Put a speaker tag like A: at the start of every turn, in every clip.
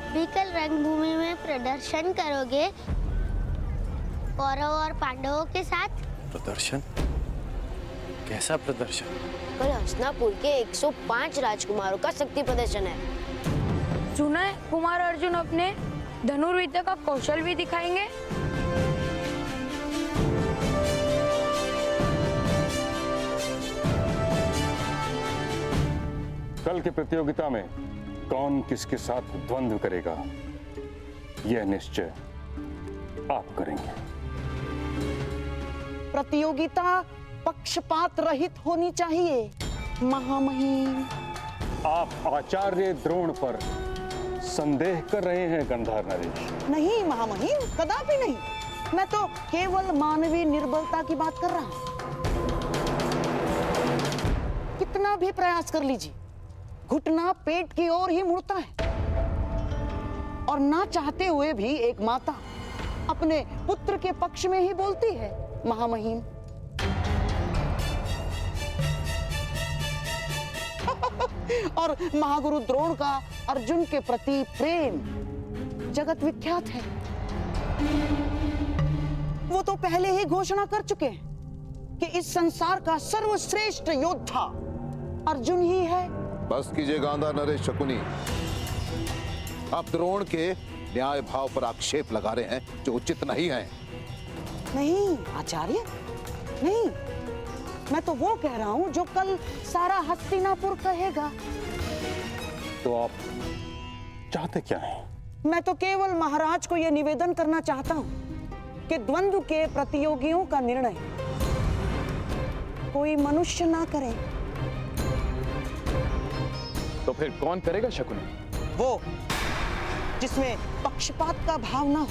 A: भी कल रंगभूमि में प्रदर्शन करोगे कौरव और पांडवों के साथ?
B: प्रदर्शन? कैसा प्रदर्शन?
C: कल हस्तिनापुर के 105 राजकुमारों का शक्ति प्रदर्शन है।
D: सुना है कुमार अर्जुन अपने धनुर्विद्या का कौशल भी दिखाएंगे।
E: कल की प्रतियोगिता में कौन किसके साथ द्वंद्व करेगा, यह निश्चय आप करेंगे।
F: प्रतियोगिता पक्षपात रहित होनी चाहिए महामहिम।
E: आप आचार्य द्रोण पर संदेह कर रहे हैं गंधार नरेश?
F: नहीं महामहिम, कदापि नहीं। मैं तो केवल मानवीय निर्बलता की बात कर रहा हूं। कितना भी प्रयास कर लीजिए, घुटना पेट की ओर ही मुड़ता है। और ना चाहते हुए भी एक माता अपने पुत्र के पक्ष में ही बोलती है महामहिम। और महागुरु द्रोण का अर्जुन के प्रति प्रेम जगत विख्यात है। वो तो पहले ही घोषणा कर चुके हैं कि इस संसार का सर्वश्रेष्ठ योद्धा अर्जुन ही है।
G: बस कीजिए गांधार नरेश शकुनी। आप द्रोण के न्याय भाव पर आक्षेप लगा रहे हैं जो उचित नहीं है।
F: नहीं आचार्य, नहीं। मैं तो वो कह रहा हूं जो कल सारा हस्तिनापुर कहेगा।
E: तो आप चाहते क्या हैं?
F: मैं तो केवल महाराज को यह निवेदन करना चाहता हूं कि द्वंद्व के प्रतियोगियों का निर्णय कोई मनुष्य ना करे।
B: तो फिर कौन करेगा शकुनी?
F: वो जिसमें पक्षपात का भाव ना हो।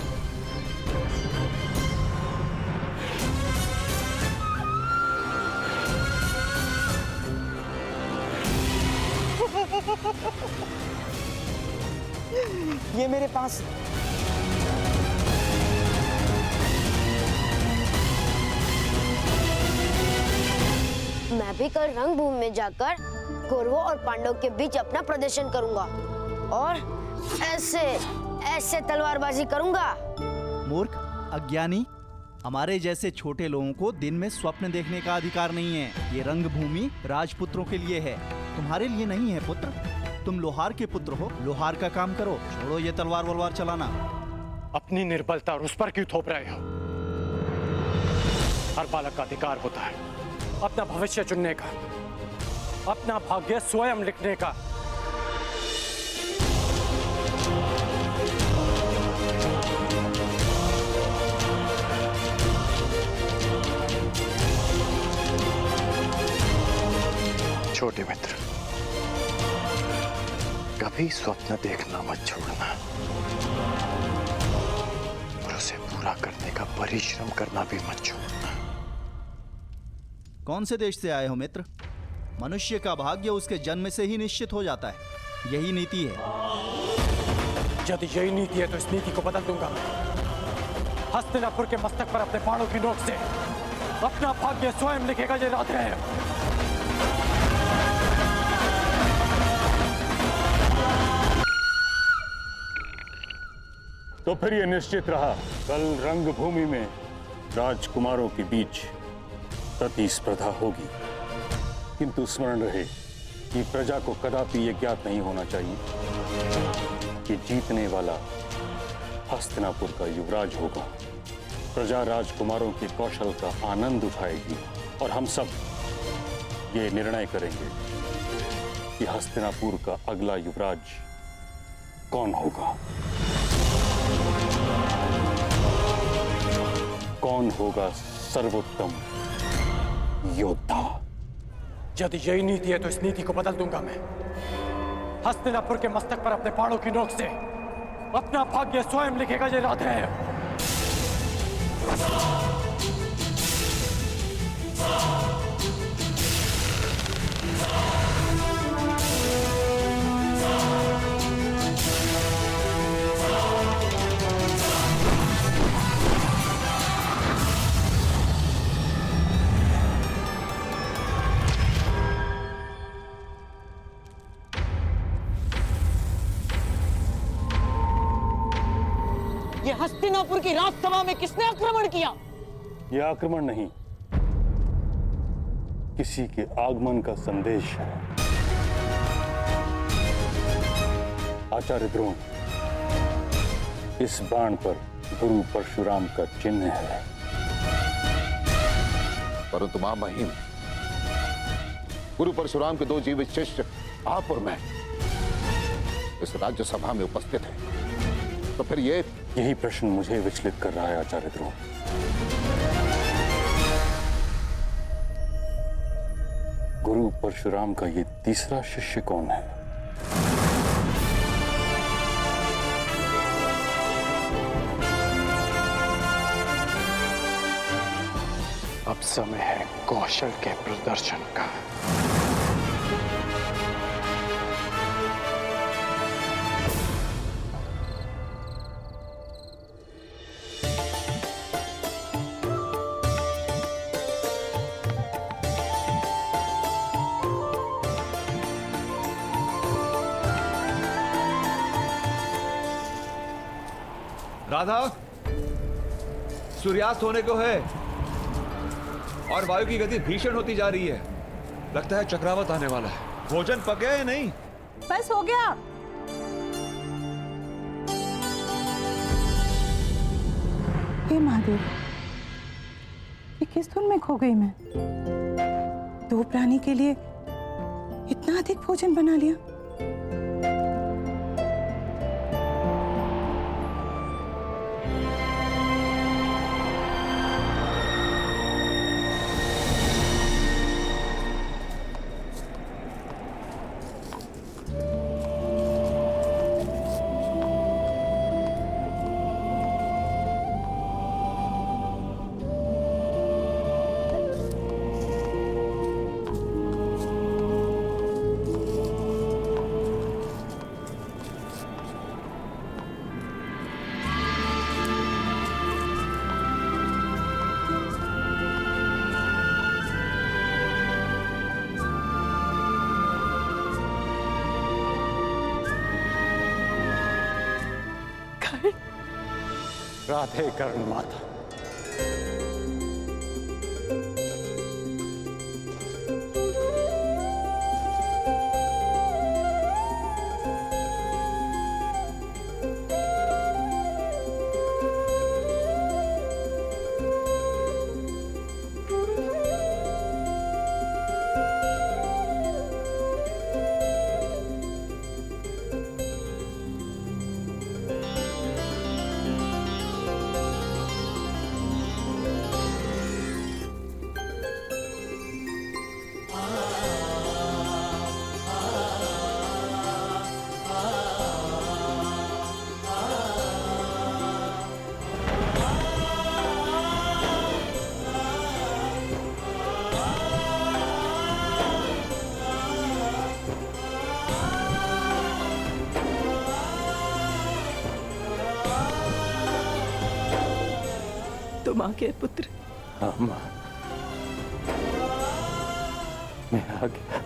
F: ये मेरे पास
C: मैं भी कल रंगभूमि में जाकर कौरवों और पांडवों के बीच अपना प्रदर्शन करूंगा और ऐसे तलवारबाजी करूंगा।
H: मूर्ख, अज्ञानी, हमारे जैसे छोटे लोगों को दिन में स्वप्न देखने का अधिकार नहीं है। ये रंगभूमि राजपुत्रों के लिए है, तुम्हारे लिए नहीं है पुत्र। तुम लोहार के पुत्र हो, लोहार का काम करो, छोड़ो ये तलवार वलवार चलाना।
B: अपनी निर्बलता और उस पर क्यों थोप रहे हो? हर बालक का अधिकार होता है अपना भविष्य चुनने का, अपना भाग्य स्वयं लिखने का। छोटे मित्र, कभी स्वप्न देखना मत छोड़ना और उसे पूरा करने का परिश्रम करना भी मत छोड़ना।
H: कौन से देश से आए हो मित्र? मनुष्य का भाग्य उसके जन्म से ही निश्चित हो जाता है, यही नीति है।
B: यदि यही नीति है तो इस नीति को बदल दूंगा मैं। हस्तिनापुर के मस्तक पर अपने बाणों की नोक से अपना भाग्य स्वयं लिखेगा ये रात है।
E: तो फिर यह निश्चित रहा, कल रंगभूमि में राजकुमारों के बीच प्रतिस्पर्धा होगी। किंतु स्मरण रहे कि प्रजा को कदापि यह ज्ञात नहीं होना चाहिए कि जीतने वाला हस्तिनापुर का युवराज होगा। प्रजा राजकुमारों के कौशल का आनंद उठाएगी और हम सब ये निर्णय करेंगे कि हस्तिनापुर का अगला युवराज कौन होगा। कौन होगा सर्वोत्तम योद्धा।
B: यदि यही नीति है तो इस नीति को बदल दूंगा मैं। हस्तिनापुर के मस्तक पर अपने बाणों की नोक से अपना भाग्य स्वयं लिखेगा ये रात है।
F: ये हस्तिनापुर की राजसभा में किसने आक्रमण किया?
E: यह आक्रमण नहीं, किसी के आगमन का संदेश है। आचार्य द्रोण, इस बाण पर गुरु परशुराम का चिन्ह है।
G: परंतु महामहिम, गुरु परशुराम के दो जीवित शिष्य आप और मैं इस राज्यसभा में उपस्थित हैं, तो फिर
E: यही प्रश्न मुझे विचलित कर रहा है आचार्य द्रोण। गुरु परशुराम का ये तीसरा शिष्य कौन है?
B: अब समय है कौशल के प्रदर्शन का।
I: राधा, सूर्यास्त होने को है और वायु की गति भीषण होती जा रही है। लगता है चक्रवात आने वाला है। भोजन पक गया या नहीं?
J: बस हो गया। हे महादेव, ये किस धुन में खो गई मैं? दो प्राणी के लिए इतना अधिक भोजन बना लिया।
B: राधे कर्ण माता।
J: तुम आ गए पुत्र।
B: हाँ माँ, मैं आ गया।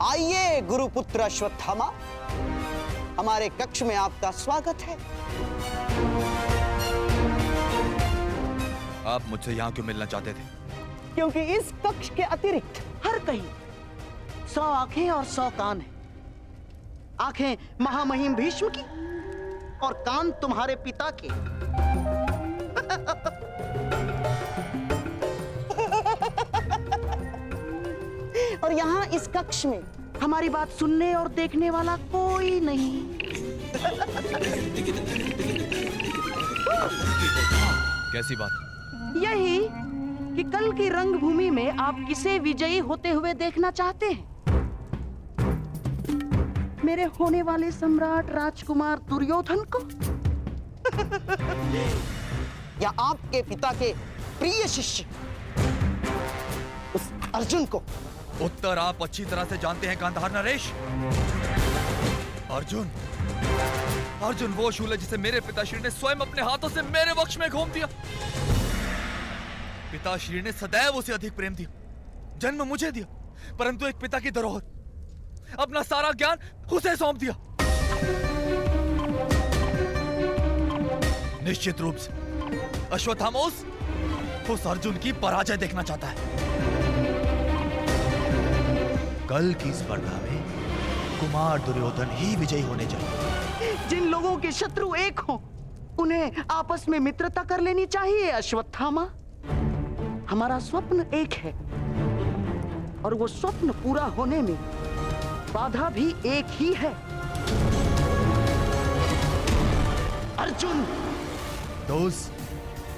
F: आइए गुरुपुत्र अश्वत्थामा, हमारे कक्ष में आपका स्वागत है।
I: आप मुझसे यहाँ क्यों मिलना चाहते थे?
F: क्योंकि इस कक्ष के अतिरिक्त हर कहीं 100 आंखें और 100 कान हैं। आंखें महामहिम भीष्म की और कान तुम्हारे पिता के। और यहाँ इस कक्ष में हमारी बात सुनने और देखने वाला कोई नहीं।
I: कैसी बात?
F: यही कि कल की रंगभूमि में आप किसे विजयी होते हुए देखना चाहते हैं? मेरे होने वाले सम्राट राजकुमार दुर्योधन को या आपके पिता के प्रिय शिष्य उस अर्जुन को?
I: उत्तर आप अच्छी तरह से जानते हैं गांधार नरेश। अर्जुन अर्जुन वो शूल है जिसे मेरे पिताश्री ने स्वयं अपने हाथों से मेरे वक्ष में घोंप दिया। पिताश्री ने सदैव उसे अधिक प्रेम दिया, जन्म मुझे दिया, परंतु एक पिता की धरोहर, अपना सारा ज्ञान उसे सौंप दिया। निश्चित रूप से अश्वत्थामा उस अर्जुन की पराजय देखना चाहता है। कल की स्पर्धा में कुमार दुर्योधन ही विजयी होने चाहिए।
F: जिन लोगों के शत्रु एक हों, उन्हें आपस में मित्रता कर लेनी चाहिए अश्वत्थामा। हमारा स्वप्न एक है और वो स्वप्न पूरा होने में बाधा भी एक ही है। अर्जुन,
I: तो उस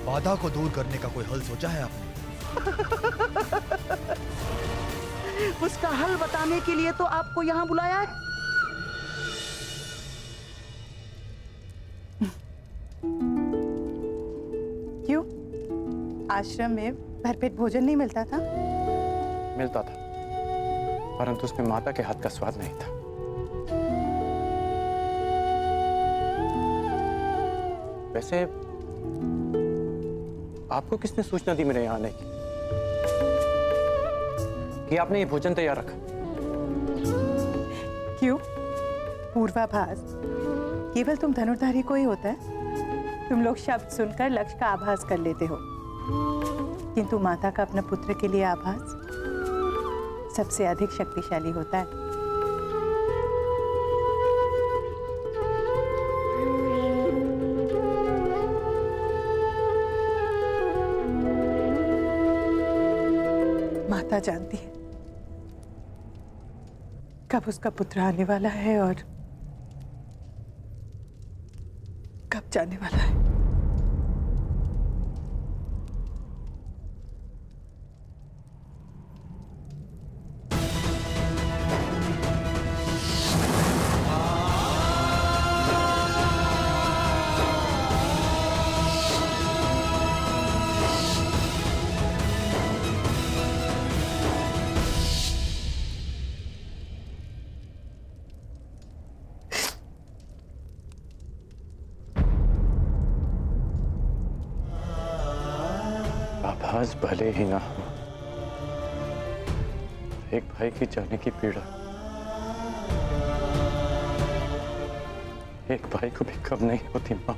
I: बाधा को दूर करने का कोई हल सोचा है आपने?
F: उसका हल बताने के लिए तो आपको यहां बुलाया है।
J: क्यों? आश्रम में भरपेट भोजन नहीं मिलता था?
B: मिलता था, परंतु उसमें माता के हाथ का स्वाद नहीं था। वैसे आपको किसने सूचना दी मेरे यहाँ आने की कि आपने ये भोजन तैयार रखा?
J: क्यों? पूर्वाभास केवल तुम धनुर्धारी को ही होता है। तुम लोग शब्द सुनकर लक्ष्य का आभास कर लेते हो, किंतु माता का अपने पुत्र के लिए आभास सबसे अधिक शक्तिशाली होता है। माता जानती है कब उसका पुत्र आने वाला है और कब जाने वाला है।
B: आभास भले ही ना हो, एक भाई की जाने की पीड़ा एक भाई को भी कम नहीं होती मां।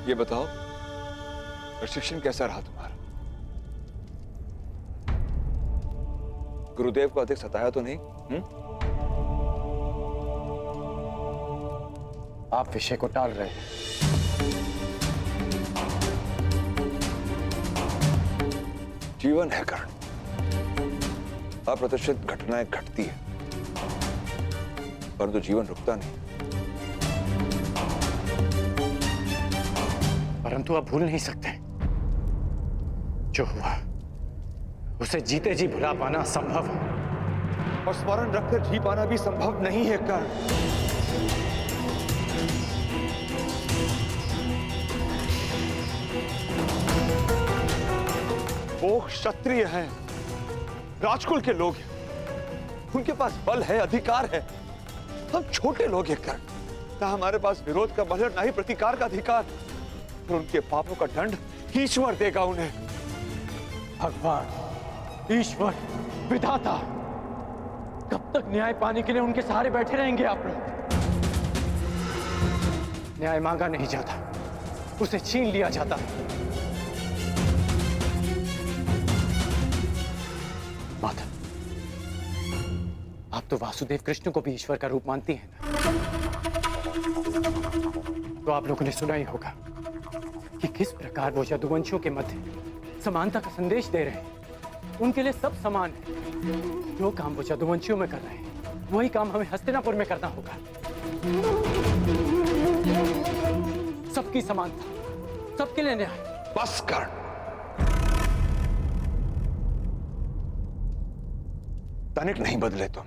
I: ये बताओ, प्रशिक्षण कैसा रहा तुम्हारा? गुरुदेव को अधिक सताया तो नहीं?
B: आप विषय को टाल रहे हैं।
I: जीवन है कर्ण, अप्रत्याशित घटनाएं घटती है, परंतु जीवन रुकता नहीं।
B: परंतु आप भूल नहीं सकते, जो हुआ उसे जीते जी भुला पाना असंभव है,
I: और स्मरण रखकर जी पाना भी संभव नहीं है कर्ण। वो क्षत्रिय हैं, राजकुल के लोग हैं, उनके पास बल है, अधिकार है। हम छोटे लोग हैं कर्ण, ना हमारे पास विरोध का बल है, ना ही प्रतिकार का अधिकार। और उनके पापों का दंड ईश्वर देगा उन्हें।
B: भगवान, ईश्वर, विधाता, कब तक न्याय पाने के लिए उनके सहारे बैठे रहेंगे आप लोग? न्याय मांगा नहीं जाता, उसे छीन लिया जाता। माता, आप तो वासुदेव कृष्ण को भी ईश्वर का रूप मानती हैं ना? तो आप लोगों ने सुना ही होगा कि किस प्रकार वो यदुवंशियों के मध्य समानता का संदेश दे रहे हैं। उनके लिए सब समान है। जो काम वो यदुवंशियों में कर रहे हैं, वही काम हमें हस्तिनापुर में करना होगा। सबकी समानता, सबके लिए न्याय।
I: बस कर्ण, तनिक नहीं बदले तुम।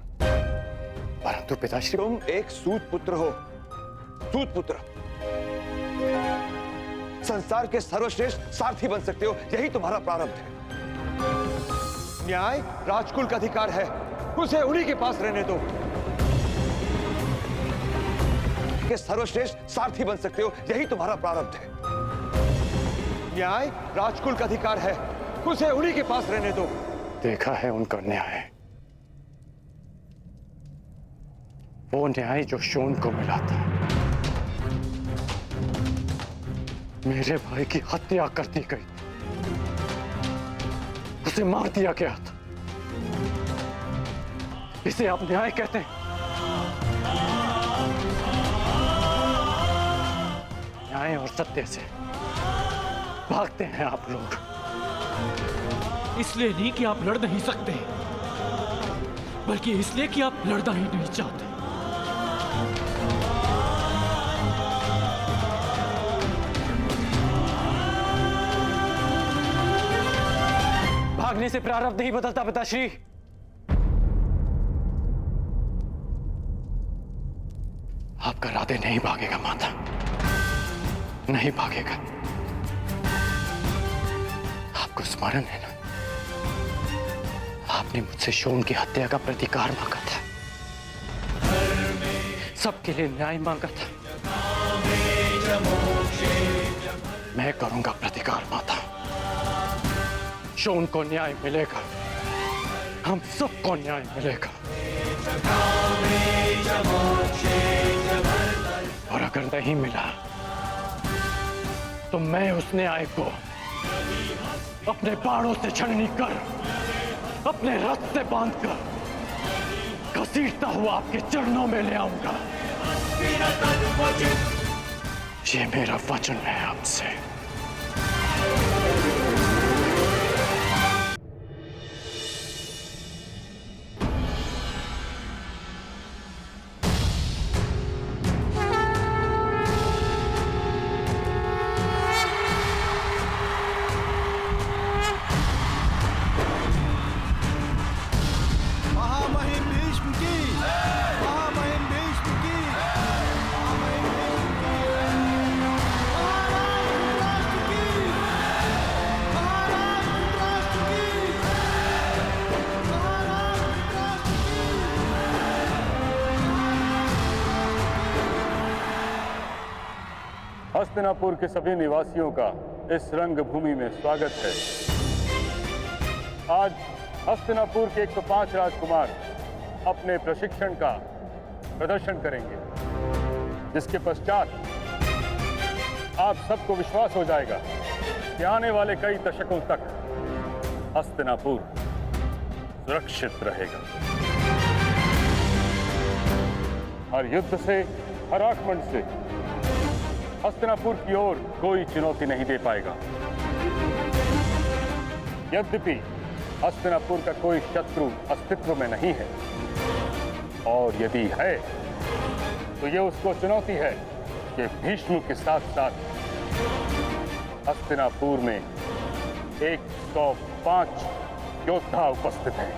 B: परंतु पिताश्री,
I: तुम एक सूत पुत्र हो, सूत पुत्र। संसार के सर्वश्रेष्ठ सारथी बन सकते हो, यही तुम्हारा प्रारब्ध है। न्याय राजकुल का अधिकार है, उसे उन्हीं के पास रहने दो। के सर्वश्रेष्ठ सारथी बन सकते हो, यही तुम्हारा प्रारब्ध है। न्याय राजकुल का अधिकार है, उसे उन्हीं के पास रहने दो।
B: देखा है उनका न्याय, वो न्याय जो शोन को मिला था। मेरे भाई की हत्या कर दी गई, उसे मार दिया गया था। इसे आप न्याय कहते हैं? न्याय और सत्य से भागते हैं आप लोग।
K: इसलिए नहीं कि आप लड़ नहीं सकते, बल्कि इसलिए कि आप लड़ना ही नहीं चाहते।
B: भागने से प्रारब्ध नहीं बदलता पिताश्री। आपका राधे नहीं भागेगा माता, नहीं भागेगा। आपको स्मरण है ना, आपने मुझसे शोन की हत्या का प्रतिकार मांगा था, सबके लिए न्याय मांगा था। मैं करूंगा प्रतिकार माता, शोन को न्याय मिलेगा, हम सबको न्याय मिलेगा। और अगर नहीं मिला तो मैं उस न्याय को अपने बाणों से छलनी कर, अपने रथ से बांधकर घसीटता हुआ आपके चरणों में ले आऊंगा। ये मेरा वचन है आपसे।
E: हस्तिनापुर के सभी निवासियों का इस रंगभूमि में स्वागत है। आज हस्तिनापुर के 105 राजकुमार अपने प्रशिक्षण का प्रदर्शन करेंगे, जिसके पश्चात आप सबको विश्वास हो जाएगा कि आने वाले कई दशकों तक हस्तिनापुर सुरक्षित रहेगा। हर युद्ध से, हर आक्रमण से हस्तिनापुर की ओर कोई चुनौती नहीं दे पाएगा। यद्यपि हस्तिनापुर का कोई शत्रु अस्तित्व में नहीं है, और यदि है तो यह उसको चुनौती है कि भीष्म के साथ साथ हस्तिनापुर में 105 योद्धा उपस्थित हैं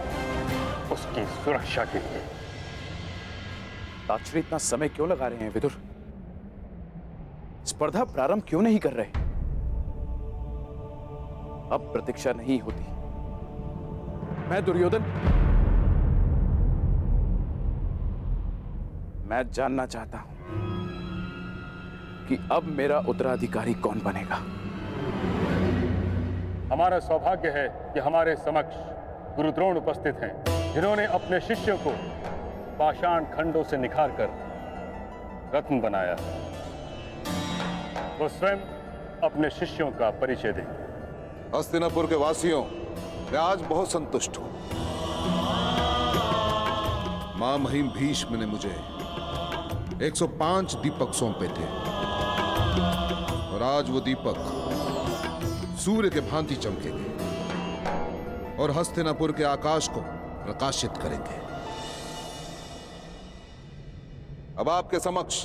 E: उसकी सुरक्षा के लिए।
L: ताक्षरी इतना समय क्यों लगा रहे हैं विदुर? स्पर्धा प्रारंभ क्यों नहीं कर रहे? अब प्रतीक्षा नहीं होती। मैं दुर्योधन, मैं जानना चाहता हूं कि अब मेरा उत्तराधिकारी कौन बनेगा।
E: हमारा सौभाग्य है कि हमारे समक्ष गुरु द्रोण उपस्थित हैं, जिन्होंने अपने शिष्यों को पाषाण खंडों से निखारकर रत्न बनाया। वो स्वयं अपने शिष्यों का परिचय देंगे।
G: हस्तिनापुर के वासियों, मैं आज बहुत संतुष्ट हूं। मां महिम भीष्म ने मुझे 105 दीपक सौंपे थे, और आज वो दीपक सूर्य के भांति चमकेंगे और हस्तिनापुर के आकाश को प्रकाशित करेंगे। अब आपके समक्ष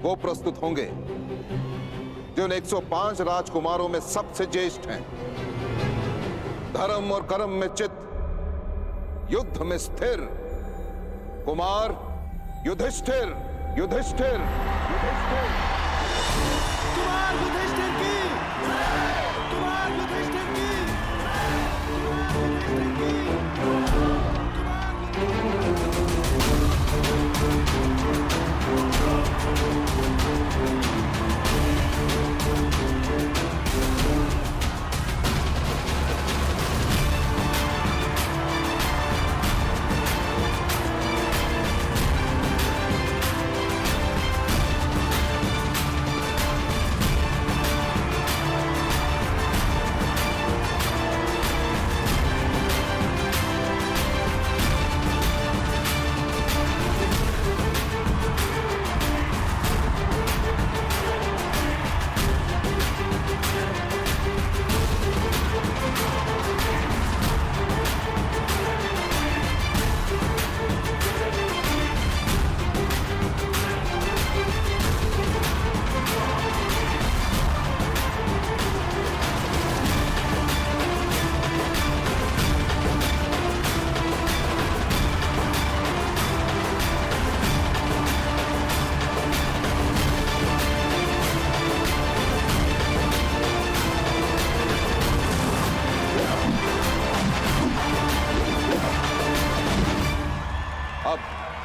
G: वो प्रस्तुत होंगे जो 105 राजकुमारों में सबसे ज्येष्ठ हैं, धर्म और कर्म में चित, युद्ध में स्थिर, कुमार युधिष्ठिर। युधिष्ठिर, युधिष्ठिर।
H: कुमार युधिष्ठिर की, कुमार युधिष्ठिर की, कुमार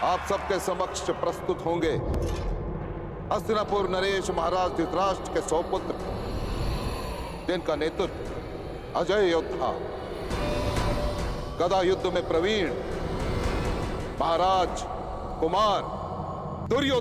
G: आप सबके समक्ष प्रस्तुत होंगे हस्तिनापुर नरेश महाराज धृतराष्ट्र के सौपुत्र, जिनका नेतृत्व अजय योद्धा, गदा युद्ध में प्रवीण महाराज कुमार दुर्योधन